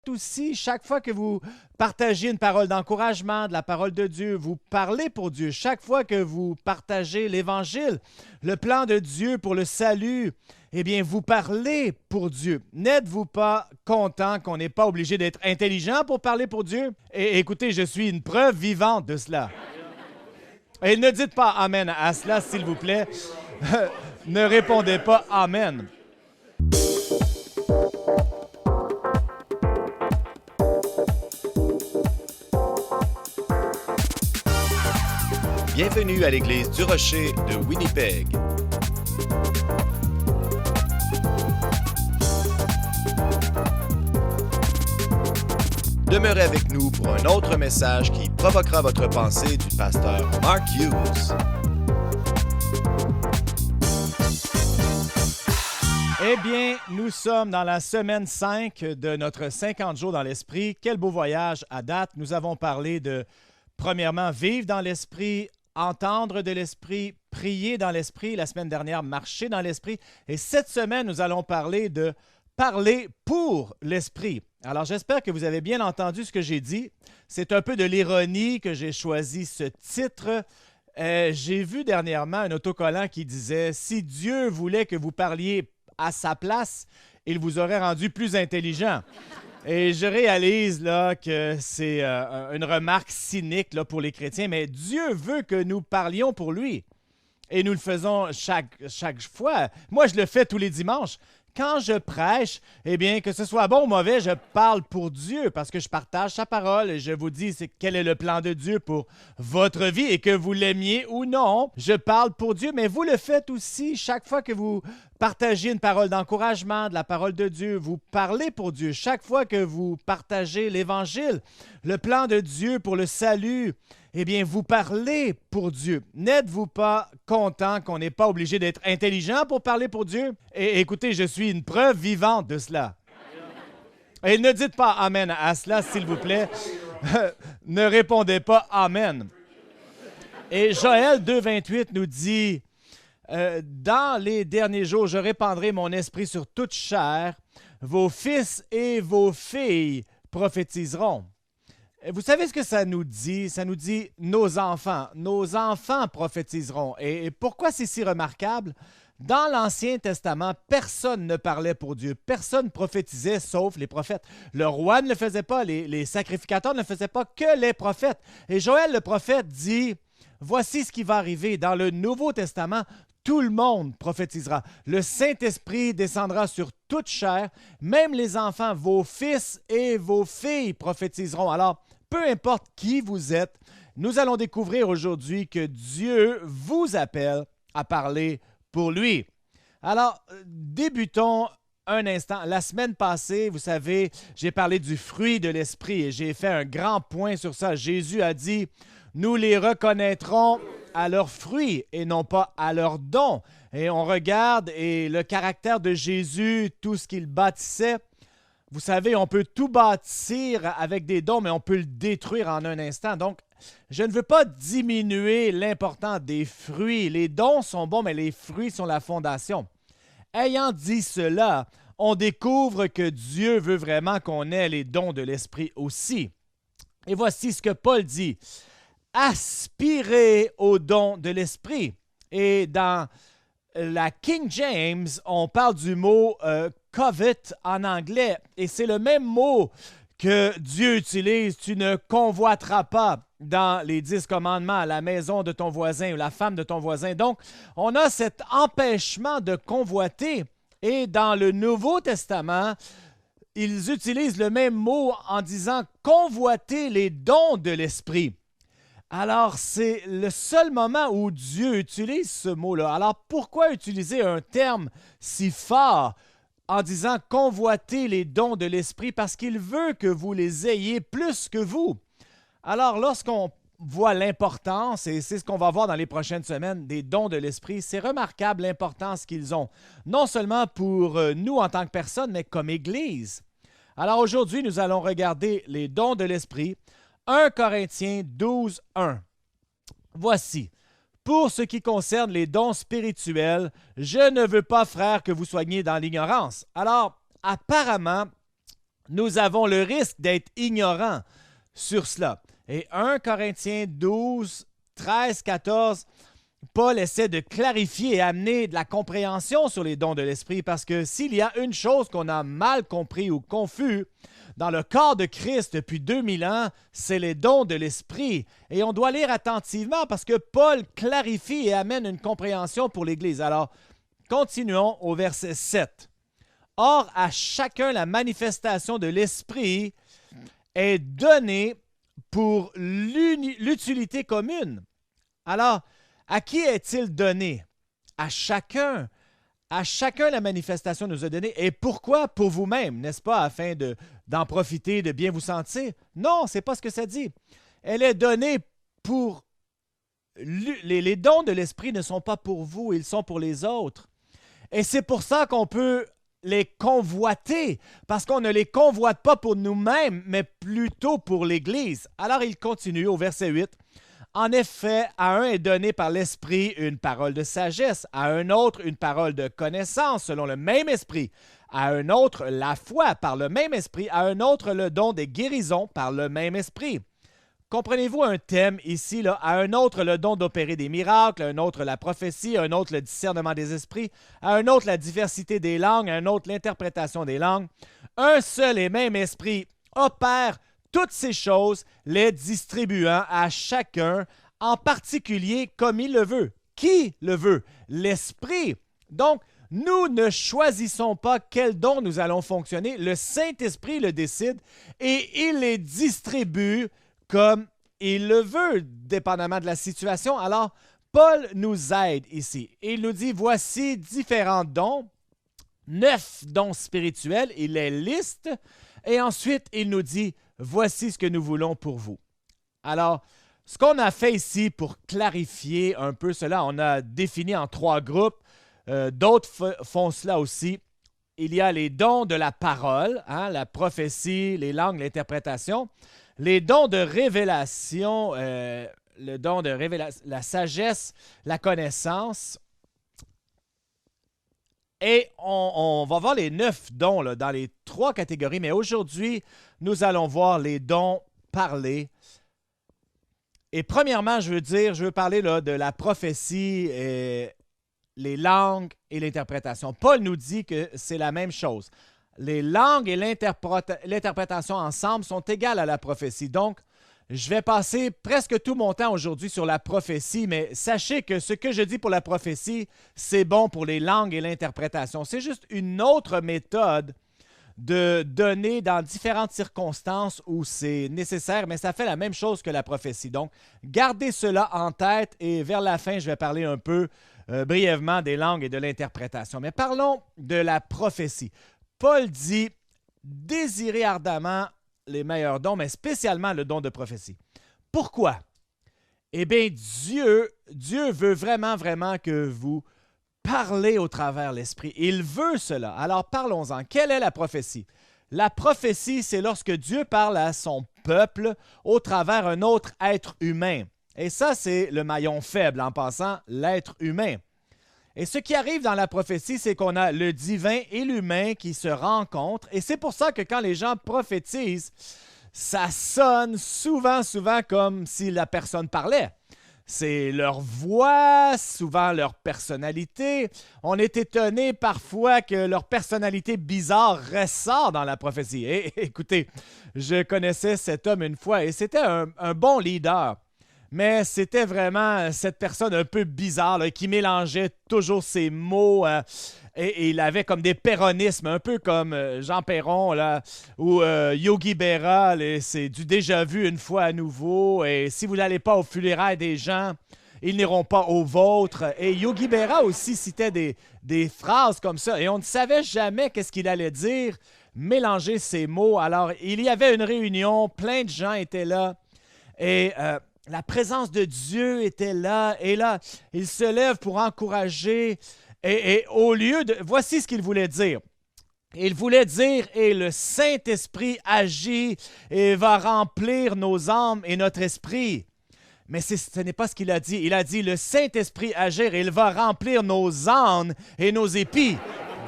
Aussi, chaque fois que vous partagez une parole d'encouragement, de la parole de Dieu, vous parlez pour Dieu. Chaque fois que vous partagez l'Évangile, le plan de Dieu pour le salut, eh bien, vous parlez pour Dieu. N'êtes-vous pas content qu'on n'est pas obligé d'être intelligent pour parler pour Dieu? Et écoutez, je suis une preuve vivante de cela. Et ne dites pas Amen à cela, s'il vous plaît. Ne répondez pas Amen. Bienvenue à l'Église du Rocher de Winnipeg. Demeurez avec nous pour un autre message qui provoquera votre pensée du pasteur Mark Hughes. Eh bien, nous sommes dans la semaine 5 de notre 50 jours dans l'Esprit. Quel beau voyage à date. Nous avons parlé de, premièrement, vivre dans l'Esprit, entendre de l'Esprit, prier dans l'Esprit. La semaine dernière, marcher dans l'Esprit. Et cette semaine, nous allons parler de parler pour l'Esprit. Alors, j'espère que vous avez bien entendu ce que j'ai dit. C'est un peu de l'ironie que j'ai choisi ce titre. J'ai vu dernièrement un autocollant qui disait « Si Dieu voulait que vous parliez à sa place, il vous aurait rendu plus intelligent. » Et je réalise là, que c'est une remarque cynique là, pour les chrétiens, mais Dieu veut que nous parlions pour lui. Et nous le faisons chaque fois. Moi, je le fais tous les dimanches. Quand je prêche, eh bien, que ce soit bon ou mauvais, je parle pour Dieu parce que je partage sa parole et je vous dis quel est le plan de Dieu pour votre vie et que vous l'aimiez ou non. Je parle pour Dieu, mais vous le faites aussi chaque fois que vous partagez une parole d'encouragement, de la parole de Dieu. Vous parlez pour Dieu. Chaque fois que vous partagez l'Évangile, le plan de Dieu pour le salut, eh bien, vous parlez pour Dieu. N'êtes-vous pas content qu'on n'est pas obligé d'être intelligent pour parler pour Dieu? Et écoutez, je suis une preuve vivante de cela. Et ne dites pas Amen à cela, s'il vous plaît. Ne répondez pas Amen. Et Joël 2,28 nous dit dans les derniers jours, je répandrai mon esprit sur toute chair. Vos fils et vos filles prophétiseront. Vous savez ce que ça nous dit? Ça nous dit nos enfants. Nos enfants prophétiseront. Et pourquoi c'est si remarquable? Dans l'Ancien Testament, personne ne parlait pour Dieu. Personne prophétisait sauf les prophètes. Le roi ne le faisait pas, les sacrificateurs ne le faisaient pas, que les prophètes. Et Joël le prophète dit, voici ce qui va arriver. Dans le Nouveau Testament, tout le monde prophétisera. Le Saint-Esprit descendra sur toute chair, même les enfants, vos fils et vos filles prophétiseront. Alors, peu importe qui vous êtes, nous allons découvrir aujourd'hui que Dieu vous appelle à parler pour lui. Alors, débutons un instant. La semaine passée, vous savez, j'ai parlé du fruit de l'Esprit et j'ai fait un grand point sur ça. Jésus a dit, nous les reconnaîtrons à leurs fruits et non pas à leurs dons. Et on regarde et le caractère de Jésus, tout ce qu'il bâtissait. Vous savez, on peut tout bâtir avec des dons, mais on peut le détruire en un instant. Donc, je ne veux pas diminuer l'importance des fruits. Les dons sont bons, mais les fruits sont la fondation. Ayant dit cela, on découvre que Dieu veut vraiment qu'on ait les dons de l'Esprit aussi. Et voici ce que Paul dit. Aspirez aux dons de l'Esprit. Et dans la King James, on parle du mot covet en anglais. Et c'est le même mot que Dieu utilise. Tu ne convoiteras pas dans les 10 commandements la maison de ton voisin ou la femme de ton voisin. Donc, on a cet empêchement de convoiter. Et dans le Nouveau Testament, ils utilisent le même mot en disant convoiter les dons de l'Esprit. Alors, c'est le seul moment où Dieu utilise ce mot-là. Alors, pourquoi utiliser un terme si fort en disant convoiter les dons de l'Esprit? Parce qu'il veut que vous les ayez plus que vous. Alors, lorsqu'on voit l'importance, et c'est ce qu'on va voir dans les prochaines semaines, des dons de l'Esprit, c'est remarquable l'importance qu'ils ont, non seulement pour nous en tant que personnes, mais comme Église. Alors, aujourd'hui, nous allons regarder les dons de l'Esprit. 1 Corinthiens 12, 1. Voici, pour ce qui concerne les dons spirituels, je ne veux pas, frères, que vous soyez dans l'ignorance. Alors, apparemment, nous avons le risque d'être ignorants sur cela. Et 1 Corinthiens 12, 13, 14, Paul essaie de clarifier et amener de la compréhension sur les dons de l'Esprit parce que s'il y a une chose qu'on a mal compris ou confus dans le corps de Christ depuis 2000 ans, c'est les dons de l'Esprit. Et on doit lire attentivement parce que Paul clarifie et amène une compréhension pour l'Église. Alors, continuons au verset 7. Or, à chacun, la manifestation de l'Esprit est donnée pour l'utilité commune. Alors, à qui est-il donné? À chacun. À chacun, la manifestation nous est donnée. Et pourquoi? Pour vous-même, n'est-ce pas? Afin d'en profiter, de bien vous sentir? Non, ce n'est pas ce que ça dit. Elle est donnée pour... Les dons de l'Esprit ne sont pas pour vous, ils sont pour les autres. Et c'est pour ça qu'on peut les convoiter, parce qu'on ne les convoite pas pour nous-mêmes, mais plutôt pour l'Église. Alors il continue au verset 8. En effet, à un est donné par l'Esprit une parole de sagesse, à un autre une parole de connaissance selon le même Esprit, à un autre la foi par le même Esprit, à un autre le don des guérisons par le même Esprit. Comprenez-vous un thème ici, là? À un autre le don d'opérer des miracles, à un autre la prophétie, à un autre le discernement des esprits, à un autre la diversité des langues, à un autre l'interprétation des langues. Un seul et même Esprit opère toutes ces choses, les distribuant à chacun, en particulier comme il le veut. Qui le veut? L'Esprit. Donc, nous ne choisissons pas quel don nous allons fonctionner. Le Saint-Esprit le décide et il les distribue comme il le veut, dépendamment de la situation. Alors, Paul nous aide ici. Il nous dit, voici différents dons, 9 dons spirituels, il les liste, et ensuite, il nous dit, voici ce que nous voulons pour vous. Alors, ce qu'on a fait ici pour clarifier un peu cela, on a défini en 3 groupes. D'autres font cela aussi. Il y a les dons de la parole, la prophétie, les langues, l'interprétation. Les dons de révélation, le don de révélation, la sagesse, la connaissance. Et on va voir les 9 dons là, dans les 3 catégories, mais aujourd'hui, nous allons voir les dons parlés. Et premièrement, je veux parler là, de la prophétie, les langues et l'interprétation. Paul nous dit que c'est la même chose. Les langues et l'interprétation ensemble sont égales à la prophétie. Donc, je vais passer presque tout mon temps aujourd'hui sur la prophétie, mais sachez que ce que je dis pour la prophétie, c'est bon pour les langues et l'interprétation. C'est juste une autre méthode de donner dans différentes circonstances où c'est nécessaire, mais ça fait la même chose que la prophétie. Donc, gardez cela en tête et vers la fin, je vais parler un peu brièvement des langues et de l'interprétation. Mais parlons de la prophétie. Paul dit « Désirez ardemment les meilleurs dons, mais spécialement le don de prophétie. » Pourquoi? Eh bien, Dieu veut vraiment, vraiment que vous parlez au travers l'Esprit. Il veut cela. Alors, parlons-en. Quelle est la prophétie? La prophétie, c'est lorsque Dieu parle à son peuple au travers un autre être humain. Et ça, c'est le maillon faible, en passant, l'être humain. Et ce qui arrive dans la prophétie, c'est qu'on a le divin et l'humain qui se rencontrent. Et c'est pour ça que quand les gens prophétisent, ça sonne souvent comme si la personne parlait. C'est leur voix, souvent leur personnalité. On est étonné parfois que leur personnalité bizarre ressort dans la prophétie. Et écoutez, je connaissais cet homme une fois et c'était un bon leader. Mais c'était vraiment cette personne un peu bizarre là, qui mélangeait toujours ses mots et il avait comme des péronismes, un peu comme Jean Perron là, ou Yogi Berra. C'est du déjà vu une fois à nouveau. Et si vous n'allez pas aux funérailles des gens, ils n'iront pas aux vôtres. Et Yogi Berra aussi citait des phrases comme ça. Et on ne savait jamais qu'est-ce qu'il allait dire, mélanger ses mots. Alors, il y avait une réunion, plein de gens étaient là. Et... la présence de Dieu était là, et là, il se lève pour encourager, et au lieu de... Voici ce qu'il voulait dire. Il voulait dire, et le Saint-Esprit agit et va remplir nos âmes et notre esprit. Mais ce n'est pas ce qu'il a dit. Il a dit, le Saint-Esprit agir et il va remplir nos ânes et nos épis.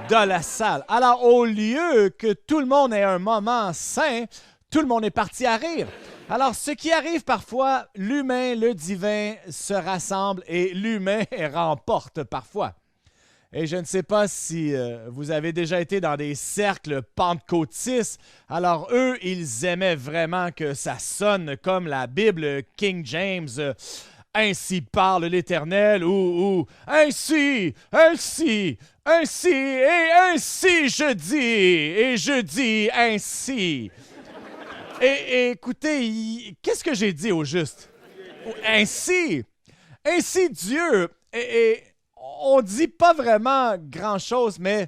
de la salle. Alors, au lieu que tout le monde ait un moment sain, tout le monde est parti à rire. Alors, ce qui arrive parfois, l'humain, le divin se rassemblent et l'humain remporte parfois. Et je ne sais pas si vous avez déjà été dans des cercles pentecôtistes. Alors, eux, ils aimaient vraiment que ça sonne comme la Bible King James. Ainsi parle l'Éternel ou ainsi, ainsi, ainsi, et ainsi je dis ainsi. Et écoutez, qu'est-ce que j'ai dit au juste? Ainsi Dieu, et on dit pas vraiment grand-chose, mais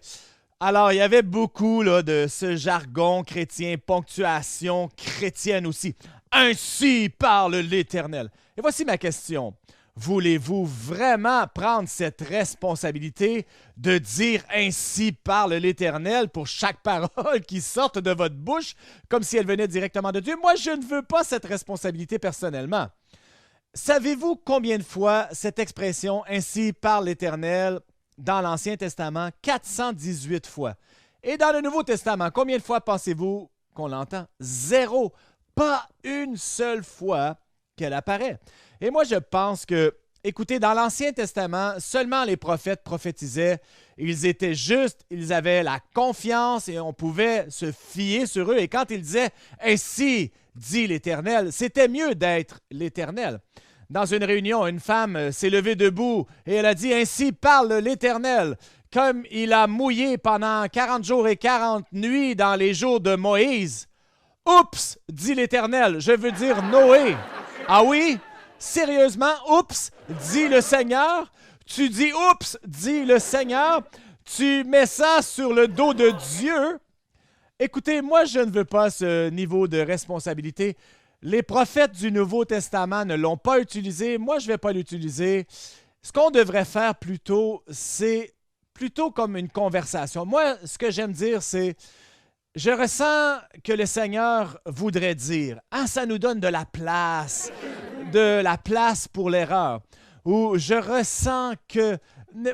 alors il y avait beaucoup là, de ce jargon chrétien, ponctuation chrétienne aussi. Ainsi parle l'Éternel. Et voici ma question. Voulez-vous vraiment prendre cette responsabilité de dire « Ainsi parle l'Éternel » pour chaque parole qui sorte de votre bouche, comme si elle venait directement de Dieu? Moi, je ne veux pas cette responsabilité personnellement. Savez-vous combien de fois cette expression « Ainsi parle l'Éternel » dans l'Ancien Testament? 418 fois. Et dans le Nouveau Testament, combien de fois pensez-vous qu'on l'entend? 0. Pas une seule fois qu'elle apparaît. Et moi, je pense que, écoutez, dans l'Ancien Testament, seulement les prophètes prophétisaient. Ils étaient justes, ils avaient la confiance et on pouvait se fier sur eux. Et quand ils disaient « Ainsi dit l'Éternel », c'était mieux d'être l'Éternel. Dans une réunion, une femme s'est levée debout et elle a dit « Ainsi parle l'Éternel ». Comme il a mouillé pendant 40 jours et 40 nuits dans les jours de Moïse. « Oups, dit l'Éternel, je veux dire Noé. » Ah oui? Sérieusement, oups, dit le Seigneur. Tu dis oups, dit le Seigneur. Tu mets ça sur le dos de Dieu. Écoutez, moi, je ne veux pas ce niveau de responsabilité. Les prophètes du Nouveau Testament ne l'ont pas utilisé. Moi, je ne vais pas l'utiliser. Ce qu'on devrait faire plutôt, c'est plutôt comme une conversation. Moi, ce que j'aime dire, c'est je ressens que le Seigneur voudrait dire « Ah, ça nous donne de la place pour l'erreur. » Ou je ressens que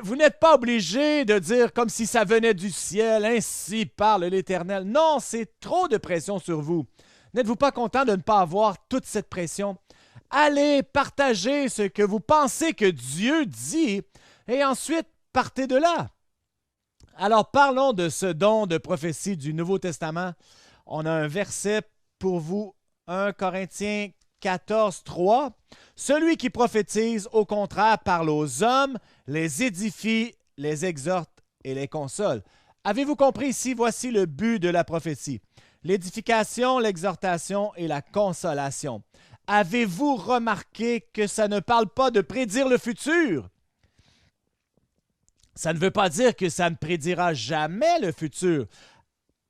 vous n'êtes pas obligé de dire comme si ça venait du ciel, « Ainsi parle l'Éternel. » Non, c'est trop de pression sur vous. N'êtes-vous pas content de ne pas avoir toute cette pression? Allez partager ce que vous pensez que Dieu dit et ensuite partez de là. Alors, parlons de ce don de prophétie du Nouveau Testament. On a un verset pour vous, 1 Corinthiens 14, 3. « Celui qui prophétise, au contraire, parle aux hommes, les édifie, les exhorte et les console. » Avez-vous compris ici? Voici le but de la prophétie. L'édification, l'exhortation et la consolation. Avez-vous remarqué que ça ne parle pas de prédire le futur? Ça ne veut pas dire que ça ne prédira jamais le futur.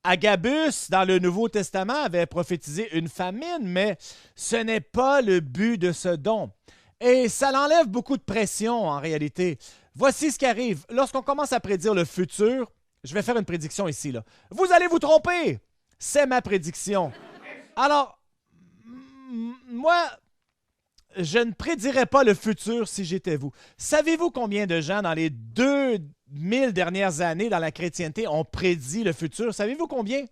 Agabus, dans le Nouveau Testament, avait prophétisé une famine, mais ce n'est pas le but de ce don. Et ça l'enlève beaucoup de pression, en réalité. Voici ce qui arrive. Lorsqu'on commence à prédire le futur, je vais faire une prédiction ici, là. Vous allez vous tromper! C'est ma prédiction. Alors, moi, je ne prédirais pas le futur si j'étais vous. Savez-vous combien de gens dans les 2000 dernières années dans la chrétienté ont prédit le futur? Savez-vous combien?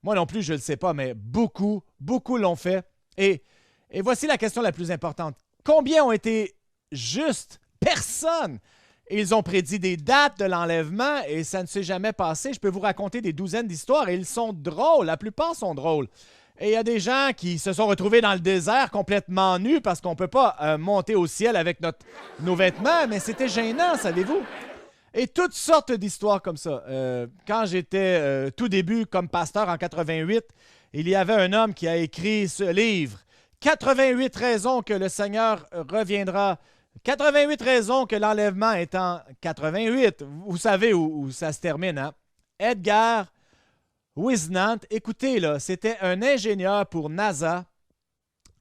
Moi non plus, je ne le sais pas, mais beaucoup l'ont fait. Et voici la question la plus importante. Combien ont été justes? Personne! Ils ont prédit des dates de l'enlèvement et ça ne s'est jamais passé. Je peux vous raconter des douzaines d'histoires et ils sont drôles. La plupart sont drôles. Et il y a des gens qui se sont retrouvés dans le désert complètement nus parce qu'on ne peut pas monter au ciel avec nos vêtements, mais c'était gênant, savez-vous? Et toutes sortes d'histoires comme ça. Quand j'étais tout début comme pasteur en 88, il y avait un homme qui a écrit ce livre, « 88 raisons que le Seigneur reviendra ». 88 raisons que l'enlèvement est en 88. Vous savez où ça se termine, hein? Edgar Wisnant, écoutez, là, c'était un ingénieur pour NASA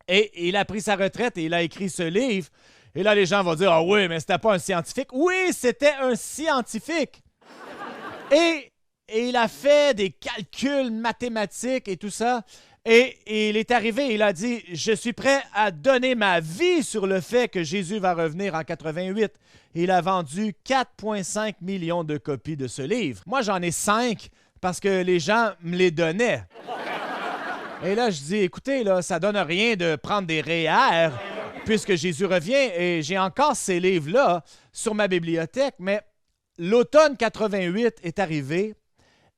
et il a pris sa retraite et il a écrit ce livre. Et là, les gens vont dire « Ah oui, mais c'était pas un scientifique. » Oui, c'était un scientifique. Et il a fait des calculs mathématiques et tout ça. Et il est arrivé, il a dit, je suis prêt à donner ma vie sur le fait que Jésus va revenir en 88. Il a vendu 4,5 millions de copies de ce livre. Moi, j'en ai 5 parce que les gens me les donnaient. Et là, je dis, écoutez, là, ça donne rien de prendre des REER puisque Jésus revient et j'ai encore ces livres-là sur ma bibliothèque, mais l'automne 88 est arrivé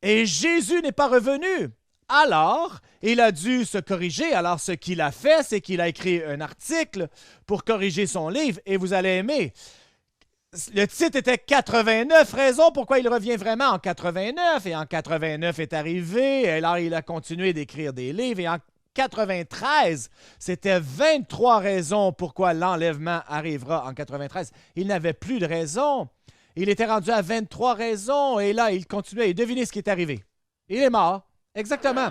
et Jésus n'est pas revenu. Alors, il a dû se corriger. Alors, ce qu'il a fait, c'est qu'il a écrit un article pour corriger son livre et vous allez aimer. Le titre était 89 raisons pourquoi il revient vraiment en 89 et en 89 est arrivé. Et alors, il a continué d'écrire des livres et en 93, c'était 23 raisons pourquoi l'enlèvement arrivera en 93. Il n'avait plus de raisons. Il était rendu à 23 raisons et là, il continuait. Et devinez ce qui est arrivé. Il est mort. Exactement.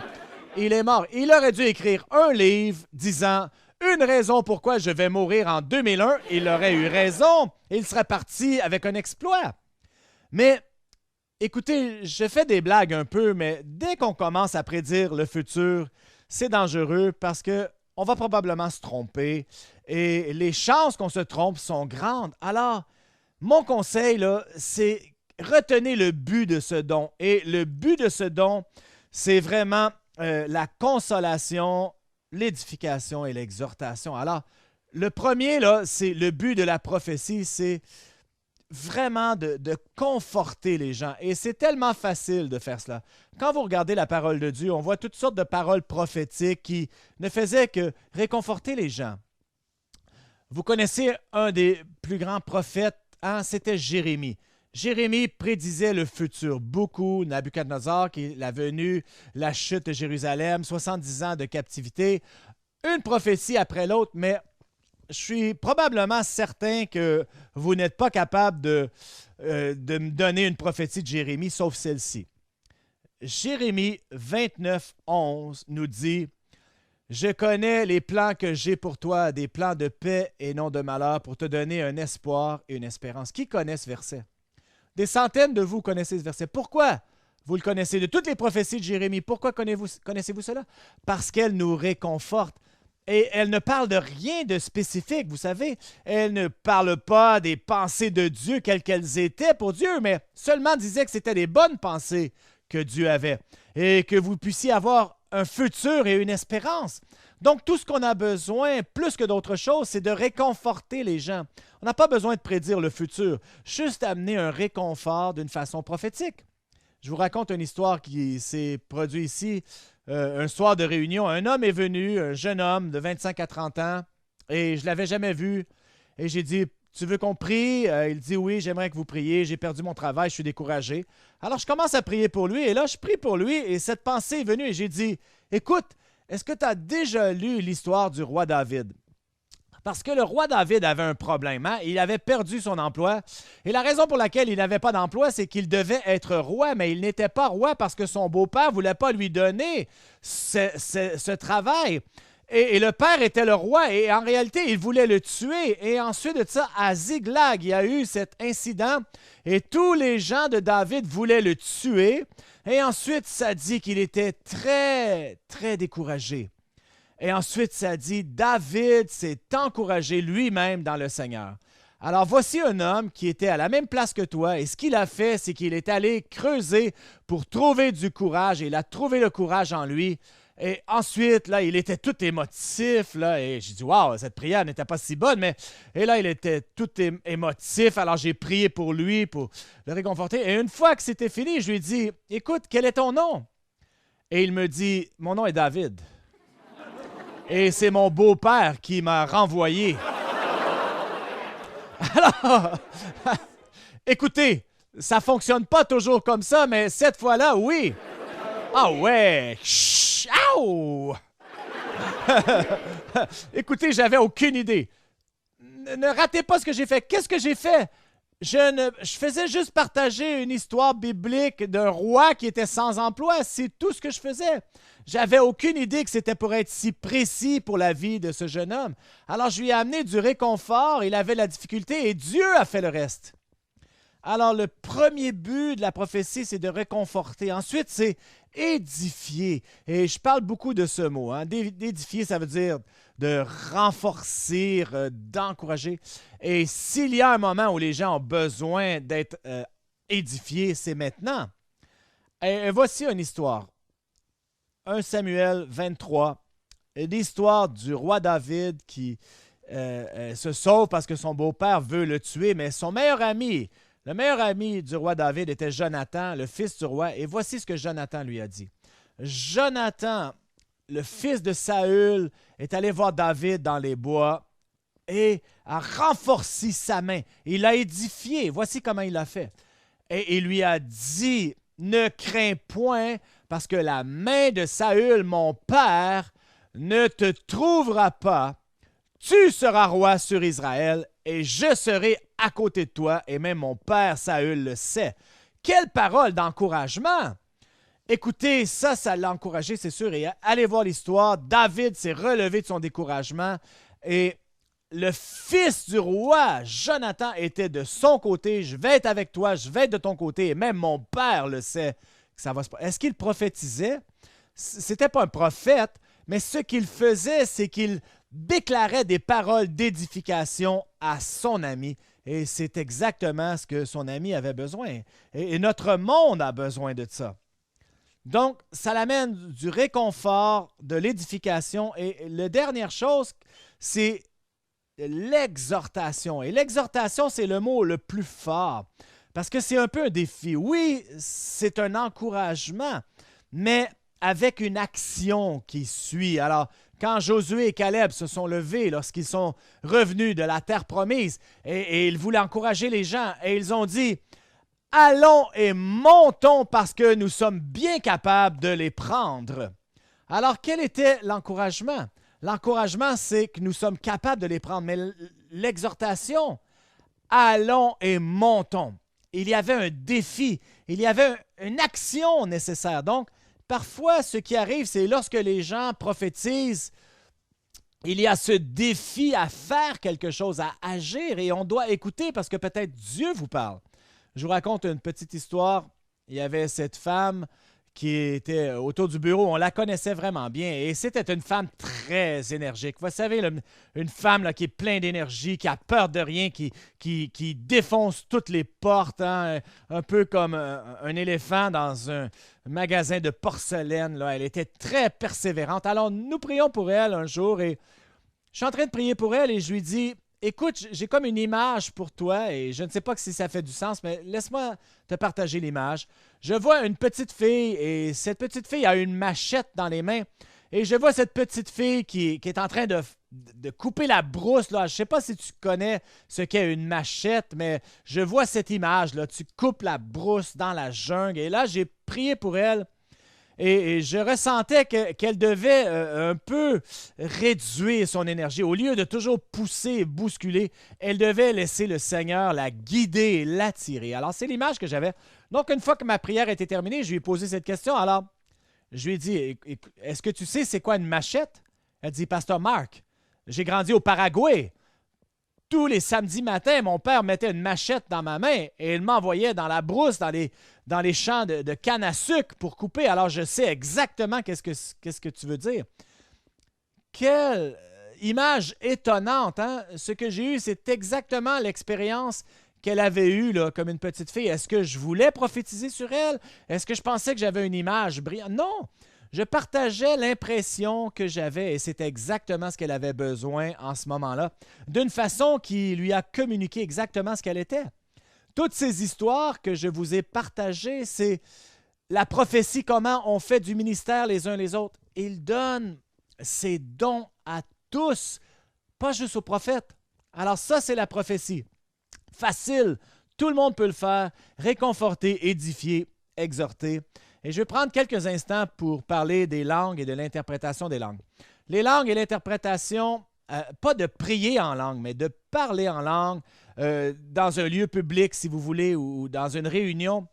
Il est mort. Il aurait dû écrire un livre disant une raison pourquoi je vais mourir en 2001. Il aurait eu raison. Il serait parti avec un exploit. Mais écoutez, je fais des blagues un peu, mais dès qu'on commence à prédire le futur, c'est dangereux parce qu'on va probablement se tromper et les chances qu'on se trompe sont grandes. Alors, mon conseil, là, c'est retenez le but de ce don. Et le but de ce don, c'est vraiment la consolation, l'édification et l'exhortation. Alors, le premier, là, c'est le but de la prophétie, c'est vraiment de conforter les gens. Et c'est tellement facile de faire cela. Quand vous regardez la parole de Dieu, on voit toutes sortes de paroles prophétiques qui ne faisaient que réconforter les gens. Vous connaissez un des plus grands prophètes, hein, c'était Jérémie. Jérémie prédisait le futur beaucoup, Nabuchodonosor, qui est la venue, la chute de Jérusalem, 70 ans de captivité, une prophétie après l'autre, mais je suis probablement certain que vous n'êtes pas capable de me donner une prophétie de Jérémie, sauf celle-ci. Jérémie 29, 11 nous dit « Je connais les plans que j'ai pour toi, des plans de paix et non de malheur, pour te donner un espoir et une espérance. » Qui connaît ce verset? Des centaines de vous connaissez ce verset. Pourquoi vous le connaissez? De toutes les prophéties de Jérémie, pourquoi connaissez-vous cela? Parce qu'elle nous réconforte. Et elle ne parle de rien de spécifique, vous savez. Elle ne parle pas des pensées de Dieu, quelles qu'elles étaient pour Dieu, mais seulement disait que c'était des bonnes pensées que Dieu avait et que vous puissiez avoir un futur et une espérance. Donc, tout ce qu'on a besoin, plus que d'autres choses, c'est de réconforter les gens. On n'a pas besoin de prédire le futur, juste amener un réconfort d'une façon prophétique. Je vous raconte une histoire qui s'est produite ici. Un soir de réunion, un homme est venu, un jeune homme de 25 à 30 ans, et je ne l'avais jamais vu. Et j'ai dit, tu veux qu'on prie? Il dit, oui, j'aimerais que vous priez. J'ai perdu mon travail, je suis découragé. Alors, je commence à prier pour lui, et là, je prie pour lui, et cette pensée est venue, et j'ai dit, écoute, est-ce que tu as déjà lu l'histoire du roi David? Parce que le roi David avait un problème. Hein? Il avait perdu son emploi. Et la raison pour laquelle il n'avait pas d'emploi, c'est qu'il devait être roi, mais il n'était pas roi parce que son beau-père ne voulait pas lui donner ce travail. Et le père était le roi et en réalité, il voulait le tuer. Et ensuite de ça, à Ziklag, il y a eu cet incident et tous les gens de David voulaient le tuer. Et ensuite, ça dit qu'il était très, très découragé. Et ensuite, ça dit, David s'est encouragé lui-même dans le Seigneur. Alors, voici un homme qui était à la même place que toi, et ce qu'il a fait, c'est qu'il est allé creuser pour trouver du courage, et il a trouvé le courage en lui. Et ensuite, là, il était tout émotif, là, et j'ai dit, waouh, cette prière n'était pas si bonne, mais, et là, il était tout émotif, alors j'ai prié pour lui, pour le réconforter. Et une fois que c'était fini, je lui ai dit, écoute, quel est ton nom? Et il me dit, mon nom est David. Et c'est mon beau-père qui m'a renvoyé. Alors, écoutez, ça ne fonctionne pas toujours comme ça, mais cette fois-là, oui. Ah ouais! Chut! Aouh! Écoutez, j'avais aucune idée. Ne ratez pas ce que j'ai fait. Qu'est-ce que j'ai fait? Je faisais juste partager une histoire biblique d'un roi qui était sans emploi. C'est tout ce que je faisais. J'avais aucune idée que c'était pour être si précis pour la vie de ce jeune homme. Alors, je lui ai amené du réconfort. Il avait la difficulté et Dieu a fait le reste. Alors, le premier but de la prophétie, c'est de réconforter. Ensuite, c'est édifier. Et je parle beaucoup de ce mot. Hein. D'édifier, ça veut dire de renforcer, d'encourager. Et s'il y a un moment où les gens ont besoin d'être édifiés, c'est maintenant. Et voici une histoire. 1 Samuel 23, l'histoire du roi David qui se sauve parce que son beau-père veut le tuer, mais son meilleur ami, le meilleur ami du roi David était Jonathan, le fils du roi, et voici ce que Jonathan lui a dit. Jonathan, le fils de Saül, est allé voir David dans les bois et a renforcé sa main. Il l'a édifié. Voici comment il l'a fait. Et il lui a dit, ne crains point, parce que la main de Saül, mon père, ne te trouvera pas. Tu seras roi sur Israël, et je serai à côté de toi, et même mon père Saül le sait. Quelle parole d'encouragement! Écoutez, ça l'a encouragé, c'est sûr, et allez voir l'histoire. David s'est relevé de son découragement, et le fils du roi, Jonathan, était de son côté. Je vais être avec toi, je vais être de ton côté, et même mon père le sait que ça va se passer. Est-ce qu'il prophétisait? C'était pas un prophète, mais ce qu'il faisait, c'est qu'il déclarait des paroles d'édification à son ami. Et c'est exactement ce que son ami avait besoin. Et notre monde a besoin de ça. Donc, ça l'amène du réconfort, de l'édification. Et la dernière chose, c'est l'exhortation. Et l'exhortation, c'est le mot le plus fort. Parce que c'est un peu un défi. Oui, c'est un encouragement, mais avec une action qui suit. Alors, quand Josué et Caleb se sont levés lorsqu'ils sont revenus de la terre promise et ils voulaient encourager les gens et ils ont dit « Allons et montons parce que nous sommes bien capables de les prendre. » Alors, quel était l'encouragement? L'encouragement, c'est que nous sommes capables de les prendre, mais l'exhortation, « Allons et montons. » Il y avait un défi, il y avait une action nécessaire. Donc, parfois, ce qui arrive, c'est lorsque les gens prophétisent, il y a ce défi à faire quelque chose, à agir, et on doit écouter parce que peut-être Dieu vous parle. Je vous raconte une petite histoire. Il y avait cette femme qui était autour du bureau. On la connaissait vraiment bien et c'était une femme très énergique. Vous savez, une femme là, qui est pleine d'énergie, qui a peur de rien, qui défonce toutes les portes, hein, un peu comme un éléphant dans un magasin de porcelaine. Là. Elle était très persévérante. Alors, nous prions pour elle un jour et je suis en train de prier pour elle et je lui dis « Écoute, j'ai comme une image pour toi et je ne sais pas si ça fait du sens, mais laisse-moi te partager l'image. Je vois une petite fille et cette petite fille a une machette dans les mains et je vois cette petite fille qui est en train de couper la brousse. Là. Je ne sais pas si tu connais ce qu'est une machette, mais je vois cette image. Là. Tu coupes la brousse dans la jungle et là, j'ai prié pour elle. Et je ressentais qu'elle devait un peu réduire son énergie. Au lieu de toujours pousser et bousculer, elle devait laisser le Seigneur la guider et l'attirer. Alors, c'est l'image que j'avais. Donc, une fois que ma prière était terminée, je lui ai posé cette question. Alors, je lui ai dit, est-ce que tu sais c'est quoi une machette? Elle dit, Pasteur Marc, j'ai grandi au Paraguay. Tous les samedis matins, mon père mettait une machette dans ma main et il m'envoyait dans la brousse, dans les champs de canne à sucre pour couper. Alors, je sais exactement qu'est-ce que tu veux dire. Quelle image étonnante, hein? Ce que j'ai eu, c'est exactement l'expérience qu'elle avait eue là, comme une petite fille. Est-ce que je voulais prophétiser sur elle? Est-ce que je pensais que j'avais une image brillante? Non! Je partageais l'impression que j'avais et c'était exactement ce qu'elle avait besoin en ce moment-là, d'une façon qui lui a communiqué exactement ce qu'elle était. Toutes ces histoires que je vous ai partagées, c'est la prophétie, comment on fait du ministère les uns les autres. Il donne ses dons à tous, pas juste aux prophètes. Alors ça, c'est la prophétie. Facile, tout le monde peut le faire, réconforter, édifier, exhorter. Et je vais prendre quelques instants pour parler des langues et de l'interprétation des langues. Les langues et l'interprétation, pas de prier en langue, mais de parler en langue dans un lieu public, si vous voulez, ou dans une réunion.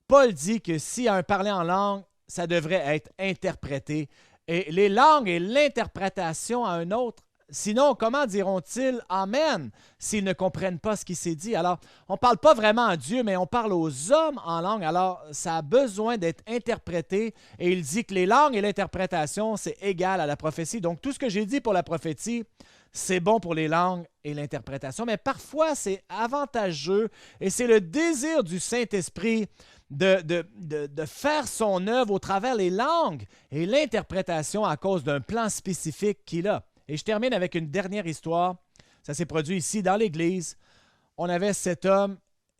Paul dit que s'il y a un parler en langue, ça devrait être interprété. Et les langues et l'interprétation à un autre, Sinon, comment diront-ils Amen s'ils ne comprennent pas ce qui s'est dit? Alors, on ne parle pas vraiment à Dieu, mais on parle aux hommes en langue. Alors, ça a besoin d'être interprété. Et il dit que les langues et l'interprétation, c'est égal à la prophétie. Donc, tout ce que j'ai dit pour la prophétie, c'est bon pour les langues et l'interprétation. Mais parfois, c'est avantageux et c'est le désir du Saint-Esprit de faire son œuvre au travers les langues et l'interprétation à cause d'un plan spécifique qu'il a. Et je termine avec une dernière histoire. Ça s'est produit ici dans l'Église. On avait cet homme,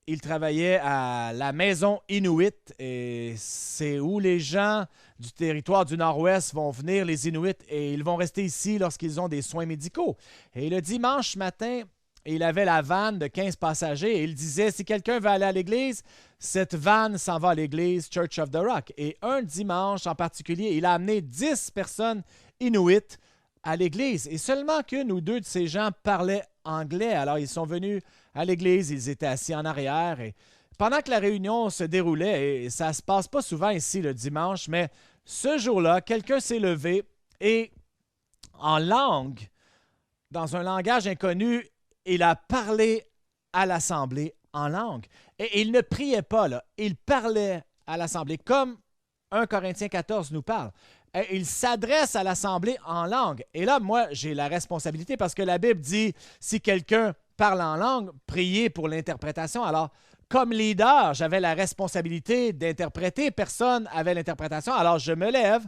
il travaillait à la maison Inuit, et c'est où les gens du territoire du Nord-Ouest vont venir, les Inuits, et ils vont rester ici lorsqu'ils ont des soins médicaux. Et le dimanche matin, il avait la vanne de 15 passagers et il disait, si quelqu'un veut aller à l'église, cette vanne s'en va à l'église Church of the Rock. Et un dimanche en particulier, il a amené 10 personnes Inuits à l'église. Et seulement qu'une ou deux de ces gens parlaient anglais. Alors, ils sont venus à l'église, ils étaient assis en arrière. Et pendant que la réunion se déroulait, et ça ne se passe pas souvent ici le dimanche, mais ce jour-là, quelqu'un s'est levé et en langue, dans un langage inconnu, il a parlé à l'assemblée en langue. Et il ne priait pas, là. Il parlait à l'assemblée, comme 1 Corinthiens 14 nous parle. Et il s'adresse à l'assemblée en langue. Et là, moi, j'ai la responsabilité parce que la Bible dit, si quelqu'un parle en langue, priez pour l'interprétation. Alors, comme leader, j'avais la responsabilité d'interpréter. Personne n'avait l'interprétation. Alors, je me lève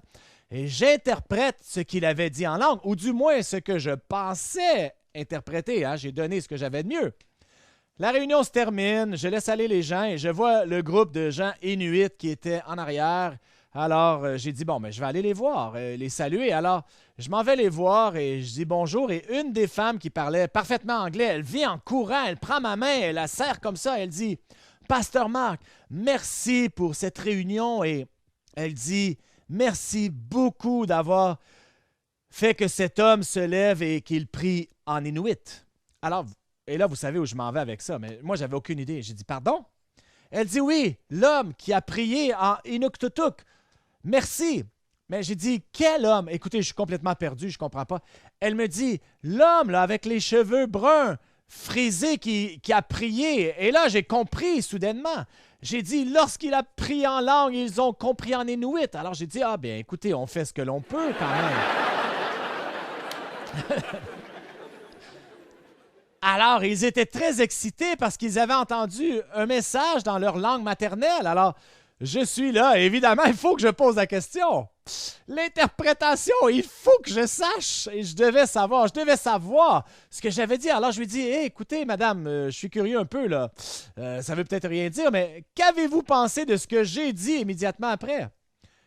et j'interprète ce qu'il avait dit en langue, ou du moins ce que je pensais interpréter. Hein? J'ai donné ce que j'avais de mieux. La réunion se termine, je laisse aller les gens et je vois le groupe de gens inuits qui étaient en arrière. Alors, j'ai dit, bon, mais je vais aller les voir, les saluer. Alors, je m'en vais les voir et je dis bonjour. Et une des femmes qui parlait parfaitement anglais, elle vient en courant, elle prend ma main, elle la serre comme ça, elle dit, Pasteur Marc, merci pour cette réunion. Et elle dit, merci beaucoup d'avoir fait que cet homme se lève et qu'il prie en inuit. Alors, et là, vous savez où je m'en vais avec ça, mais moi, j'avais aucune idée. J'ai dit, pardon? Elle dit, oui, l'homme qui a prié en Inuktitut. Merci. Mais j'ai dit, quel homme? Écoutez, je suis complètement perdu, je ne comprends pas. Elle me dit, l'homme là, avec les cheveux bruns, frisés, qui a prié. Et là, j'ai compris soudainement. J'ai dit, lorsqu'il a prié en langue, ils ont compris en inuit. Alors j'ai dit, ah bien, écoutez, on fait ce que l'on peut quand même. Alors, ils étaient très excités parce qu'ils avaient entendu un message dans leur langue maternelle. Alors, je suis là. Évidemment, il faut que je pose la question. L'interprétation, il faut que je sache. Et je devais savoir ce que j'avais dit. Alors, je lui ai dit, hey, écoutez, madame, je suis curieux un peu, là. Ça veut peut-être rien dire, mais qu'avez-vous pensé de ce que j'ai dit immédiatement après?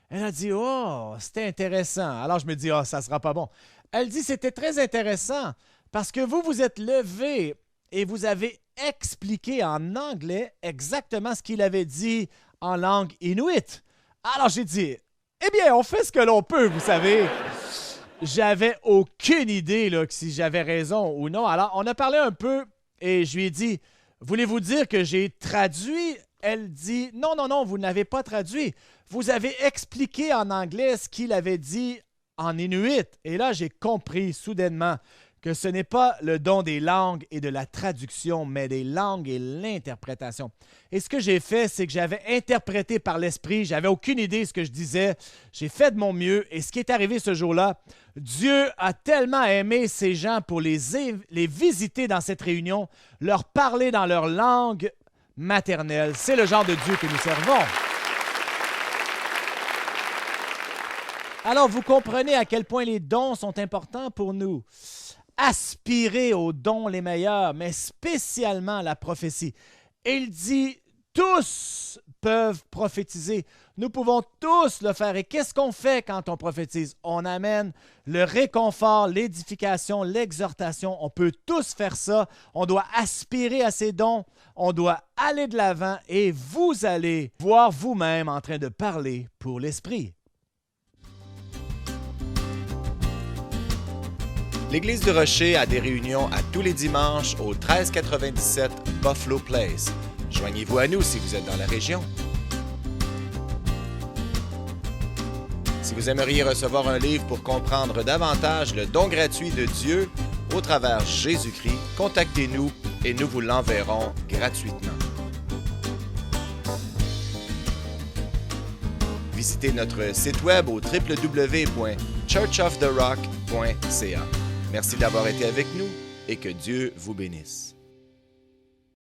Elle a dit, oh, c'était intéressant. Alors, je me dis, oh, ça ne sera pas bon. Elle dit, c'était très intéressant parce que vous vous êtes levé et vous avez expliqué en anglais exactement ce qu'il avait dit en langue inuit. Alors, j'ai dit, eh bien, on fait ce que l'on peut, vous savez. J'avais aucune idée là, si j'avais raison ou non. Alors, on a parlé un peu et je lui ai dit, voulez-vous dire que j'ai traduit? Elle dit, non, vous n'avez pas traduit. Vous avez expliqué en anglais ce qu'il avait dit en inuit. Et là, j'ai compris soudainement que ce n'est pas le don des langues et de la traduction, mais des langues et l'interprétation. Et ce que j'ai fait, c'est que j'avais interprété par l'Esprit. J'avais aucune idée de ce que je disais. J'ai fait de mon mieux. Et ce qui est arrivé ce jour-là, Dieu a tellement aimé ces gens pour les visiter dans cette réunion, leur parler dans leur langue maternelle. C'est le genre de Dieu que nous servons. Alors, vous comprenez à quel point les dons sont importants pour nous. Aspirer aux dons les meilleurs, mais spécialement la prophétie. Il dit, tous peuvent prophétiser. Nous pouvons tous le faire. Et qu'est-ce qu'on fait quand on prophétise? On amène le réconfort, l'édification, l'exhortation. On peut tous faire ça. On doit aspirer à ces dons. On doit aller de l'avant et vous allez voir vous-même en train de parler pour l'Esprit. L'Église du Rocher a des réunions à tous les dimanches au 1397 Buffalo Place. Joignez-vous à nous si vous êtes dans la région. Si vous aimeriez recevoir un livre pour comprendre davantage le don gratuit de Dieu, au travers Jésus-Christ, contactez-nous et nous vous l'enverrons gratuitement. Visitez notre site web au www.churchoftherock.ca. Merci d'avoir été avec nous et que Dieu vous bénisse.